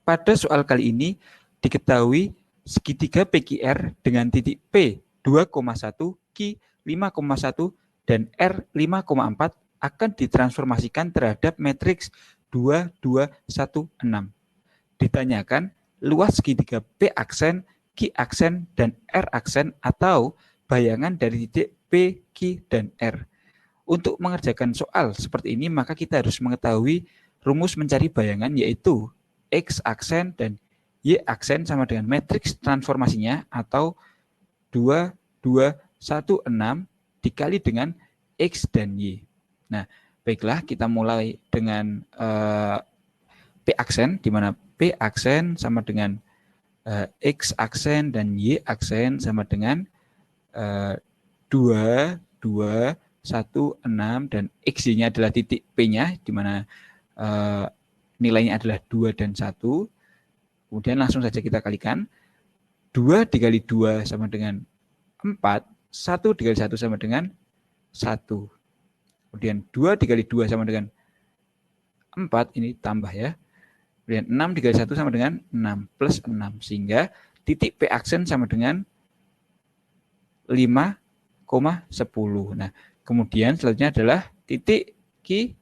pada soal kali ini diketahui segitiga PQR dengan titik P 2,1, Q 5,1, dan R 5,4 akan ditransformasikan terhadap matriks 2, 2, 1, 6. Ditanyakan luas segitiga P aksen, Q aksen, dan R aksen atau bayangan dari titik P, Q, dan R. Untuk mengerjakan soal seperti ini, maka kita harus mengetahui rumus mencari bayangan, yaitu X aksen dan Y aksen sama dengan matriks transformasinya atau 2, 2, 1, 6 dikali dengan X dan Y. Nah, baiklah kita mulai dengan P aksen, di mana P aksen sama dengan X aksen dan Y aksen sama dengan 2, 2, 1, 6, dan X-nya adalah titik P-nya, di mana nilainya adalah 2 dan 1. Kemudian langsung saja kita kalikan. 2 dikali 2 sama dengan 4, 1 dikali 1 sama dengan 1. Kemudian 2 dikali 2 sama dengan 4, ini tambah ya. Kemudian 6 dikali 1 sama dengan 6, plus 6. Sehingga titik P aksen sama dengan 5,10. Nah, kemudian selanjutnya adalah titik Q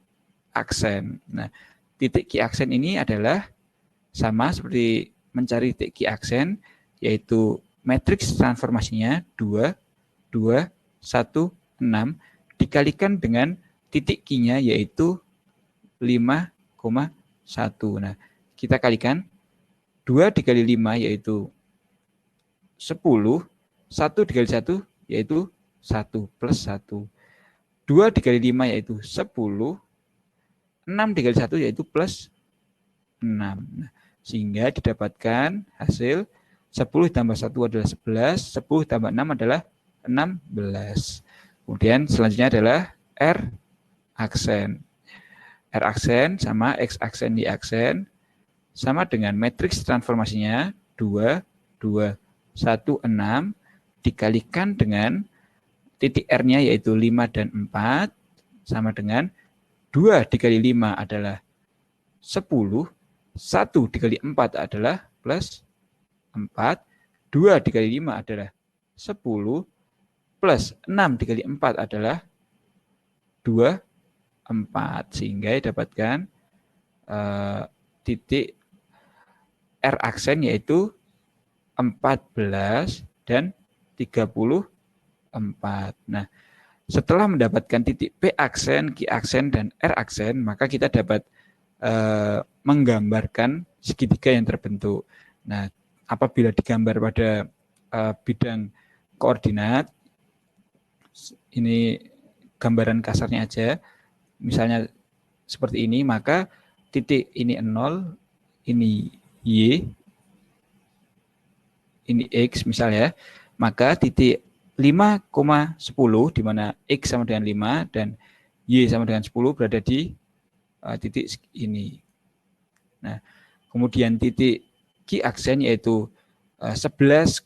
aksen. Nah, titik Q aksen ini adalah sama seperti mencari titik Q aksen, yaitu matriks transformasinya 2, 2, 1, 6 dikalikan dengan titik Q-nya yaitu 5,1. Nah, kita kalikan 2 dikali 5 yaitu 10, 1 dikali 1 yaitu 1 plus 1. 2 dikali 5 yaitu 10, 6 dikali 1 yaitu plus 6. Nah, sehingga didapatkan hasil 10 tambah 1 adalah 11, 10 tambah 6 adalah 16. Kemudian selanjutnya adalah R aksen. R aksen sama X aksen, Y aksen sama dengan matriks transformasinya 2, 2, 1, 6 dikalikan dengan titik R-nya yaitu 5 dan 4 sama dengan 2 dikali 5 adalah 10, 1 dikali 4 adalah plus 4, 2 dikali 5 adalah 10, plus 6 dikali 4 adalah 24, sehingga didapatkan titik R aksen yaitu 14 dan 34. Nah, setelah mendapatkan titik P aksen, Q aksen, dan R aksen, maka kita dapat menggambarkan segitiga yang terbentuk. Nah, apabila digambar pada bidang koordinat, ini gambaran kasarnya aja, misalnya seperti ini, maka titik ini 0, ini Y, ini X misalnya, maka titik 5,10 di mana X sama dengan 5 dan Y sama dengan 10 berada di titik ini. Nah, kemudian titik Q aksen yaitu 11,16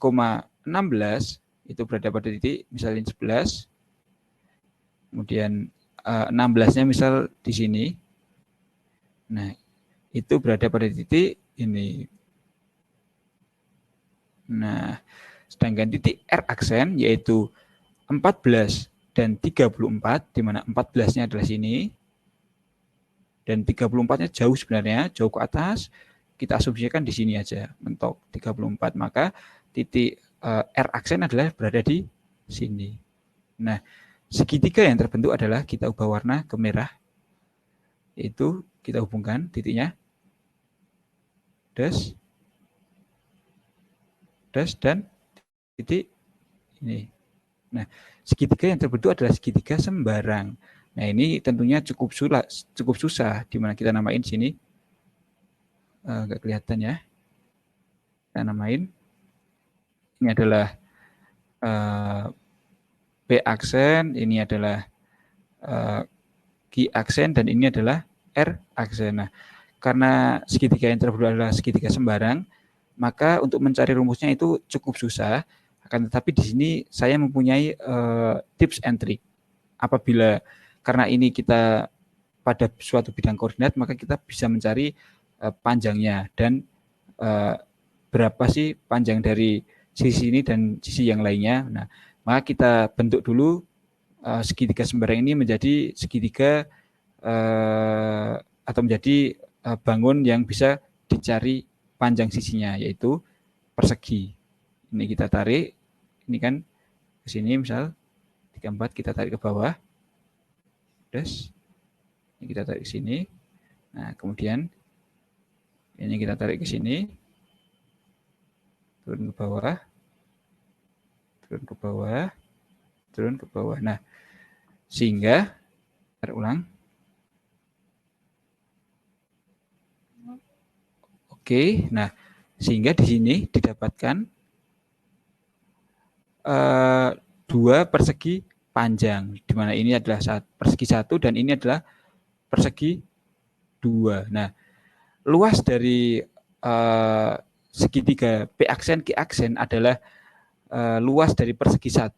itu berada pada titik misalnya 11. Kemudian 16-nya misal di sini. Nah, itu berada pada titik ini. Nah, sedangkan titik R aksen yaitu 14 dan 34, di mana 14-nya adalah sini, dan 34-nya jauh sebenarnya, jauh ke atas, kita asumsikan di sini aja, mentok 34, maka titik R aksen adalah berada di sini. Nah, segitiga yang terbentuk adalah kita ubah warna ke merah, yaitu kita hubungkan titiknya, dash, dan titik ini. Nah, segitiga yang terbentuk adalah segitiga sembarang. Nah, ini tentunya cukup susah, di mana kita namain sini. Nggak kelihatan ya. Kita namain. Ini adalah P aksen, ini adalah Q aksen, dan ini adalah R aksen. Nah, karena segitiga yang terbentuk adalah segitiga sembarang, maka untuk mencari rumusnya itu cukup susah. Akan tetapi di sini saya mempunyai tips and trick. Apabila karena ini kita pada suatu bidang koordinat, maka kita bisa mencari panjangnya dan berapa sih panjang dari sisi ini dan sisi yang lainnya. Nah, maka kita bentuk dulu segitiga sembarang ini menjadi segitiga atau menjadi bangun yang bisa dicari panjang sisinya, yaitu persegi. Ini kita tarik, ini kan ke sini misal 34 kita tarik ke bawah. Terus ini kita tarik ke sini. Nah, kemudian ini kita tarik ke sini. Turun ke bawah. Turun ke bawah. Turun ke bawah. Nah, sehingga terulang. Oke, nah sehingga di sini didapatkan dua persegi panjang, di mana ini adalah persegi 1 dan ini adalah persegi 2. Nah, luas dari segitiga P aksen Q aksen adalah luas dari persegi 1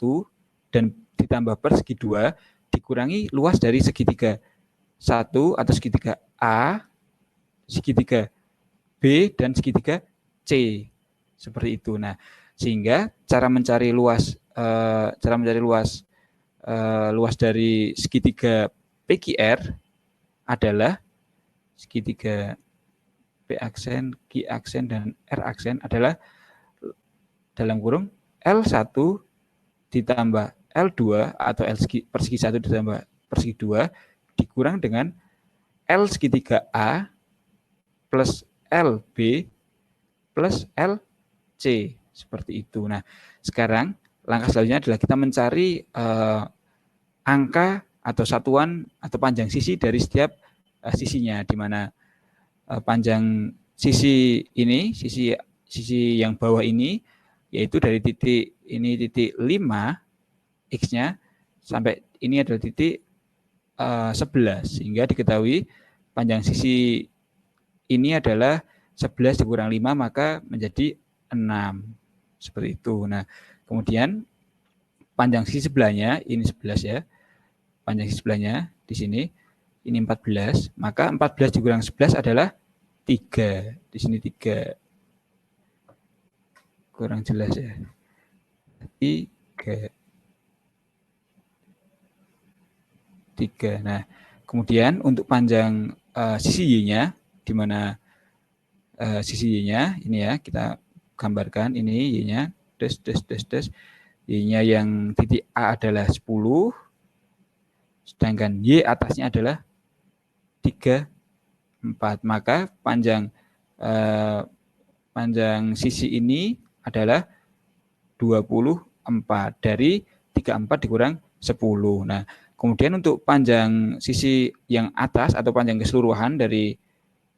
dan ditambah persegi 2 dikurangi luas dari segitiga 1 atau segitiga A, segitiga B, dan segitiga C. Seperti itu. Nah, sehingga cara mencari luas luas dari segitiga PQR adalah segitiga P aksen, Q aksen, dan R aksen adalah dalam kurung L1 ditambah L2 atau L persegi 1 ditambah persegi 2 dikurang dengan L segitiga A plus LB plus LC. Seperti itu. Nah, sekarang langkah selanjutnya adalah kita mencari angka atau satuan atau panjang sisi dari setiap sisinya, di mana panjang sisi ini, sisi yang bawah ini, yaitu dari titik ini titik 5 X-nya sampai ini adalah titik 11, sehingga diketahui panjang sisi ini adalah 11 dikurang 5 maka menjadi 6. Seperti itu. Nah, kemudian panjang sisi sebelahnya ini 11 ya. Panjang sisi sebelahnya di sini ini 14, maka 14 dikurang 11 adalah 3. Di sini 3. Kurang jelas ya. 3. Nah, kemudian untuk panjang sisi Y-nya, di mana sisi Y-nya ini ya, kita gambarkan ini Y-nya, Y-nya yang titik A adalah 10, sedangkan Y atasnya adalah 3, 4. Maka panjang sisi ini adalah 24 dari 34 dikurang 10. Nah, kemudian untuk panjang sisi yang atas atau panjang keseluruhan dari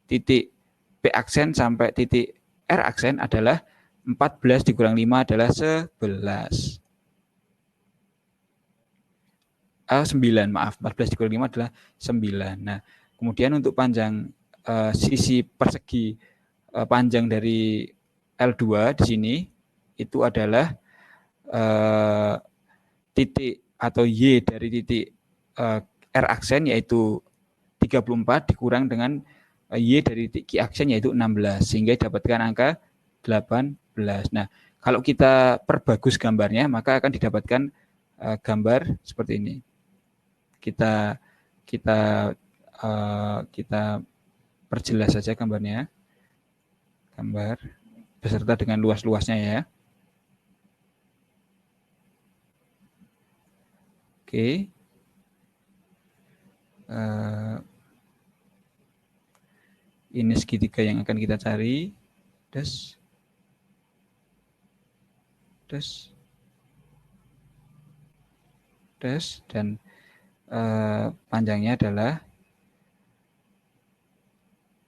titik P aksen sampai titik R aksen adalah 14 dikurang 5 adalah 11. 9, maaf, 14 dikurang 5 adalah 9. Nah, kemudian untuk panjang sisi persegi panjang dari L2 di sini itu adalah titik atau Y dari titik R aksen yaitu 34 dikurang dengan Y dari titik Q aksen yaitu 16, sehingga didapatkan angka 18. Nah, kalau kita perbagus gambarnya maka akan didapatkan gambar seperti ini. Kita perjelas saja gambarnya. Gambar beserta dengan luas-luasnya ya. Oke. Ini segitiga yang akan kita cari. Dan panjangnya adalah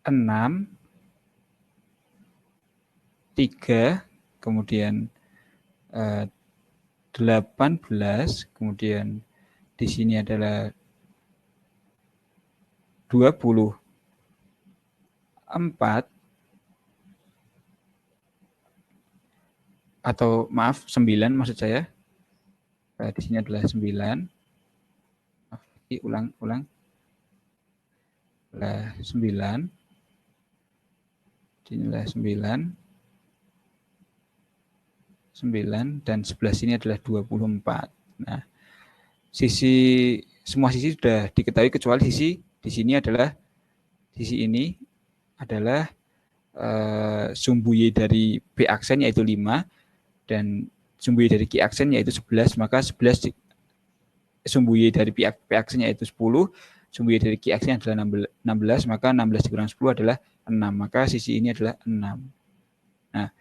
6, 3, kemudian 18, kemudian di sini adalah 24, atau maaf 9 maksud saya. Di sini adalah 9. Ulang. 9. Di Inilah 9, dan sebelah sini adalah 24. Nah, semua sisi sudah diketahui kecuali sisi di sini adalah sisi ini adalah sumbu Y dari B aksen yaitu 5 dan sumbu Y dari Q aksen yaitu 11, maka 11 sumbu Y dari P aksen yaitu 10, sumbu Y dari Q aksen adalah 16, maka 16 dikurang 10 adalah 6, maka sisi ini adalah 6. Nah,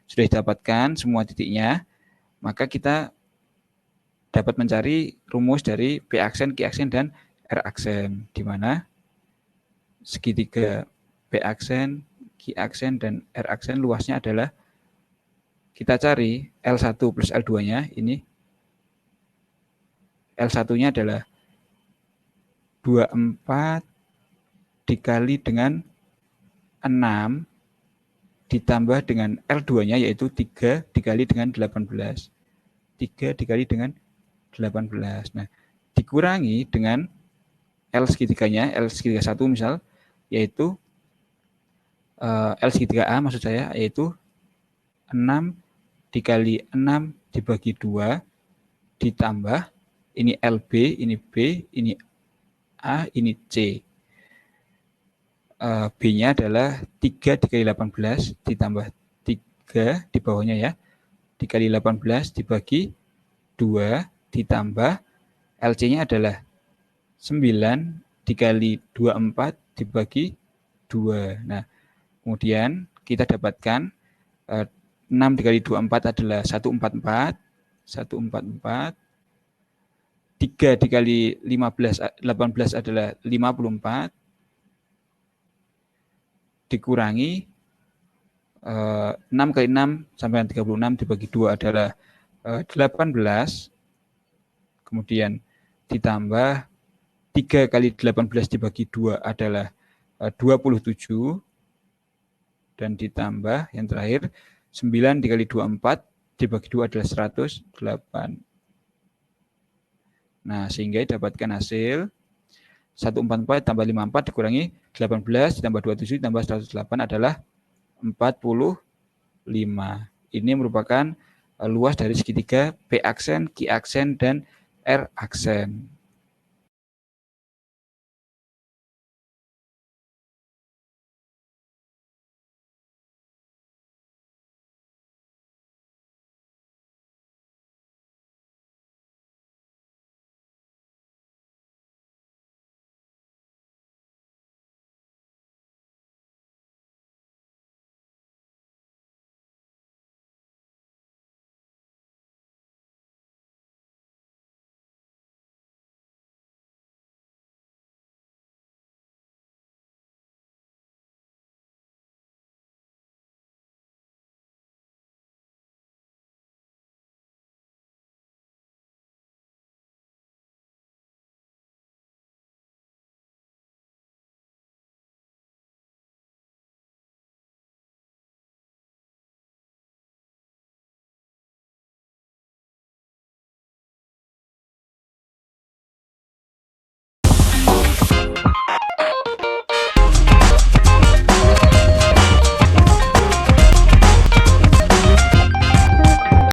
sudah didapatkan semua titiknya, maka kita dapat mencari rumus dari P aksen, Q aksen, dan R aksen, di mana segitiga P aksen, Q aksen, dan R aksen luasnya adalah, kita cari L1 plus L2-nya, ini L1-nya adalah 24 dikali dengan 6 ditambah dengan L2-nya yaitu 3 dikali dengan 18. 3 dikali dengan 18. Nah, dikurangi dengan L segitiganya, L segitiga 1 misal, yaitu L segitiga A maksud saya, yaitu 6 dikali 6 dibagi 2 ditambah ini LB, ini B, ini A, ini C. B-nya adalah 3 dikali 18 ditambah 3 di bawahnya ya, dikali 18 dibagi 2 ditambah LC-nya adalah 9 dikali 24 dibagi 2. Nah, kemudian kita dapatkan 6 dikali 24 adalah 144, 3 dikali 18 adalah 54, dikurangi 6 kali 6 sampai 36 dibagi 2 adalah 18, kemudian ditambah 3 kali 18 dibagi 2 adalah 27, dan ditambah yang terakhir 9 dikali 24 dibagi 2 adalah 108. Nah, sehingga didapatkan hasil 144 tambah 54 dikurangi 18 ditambah 27 ditambah 108 adalah 45. Ini merupakan luas dari segitiga P aksen, Q aksen, dan R aksen.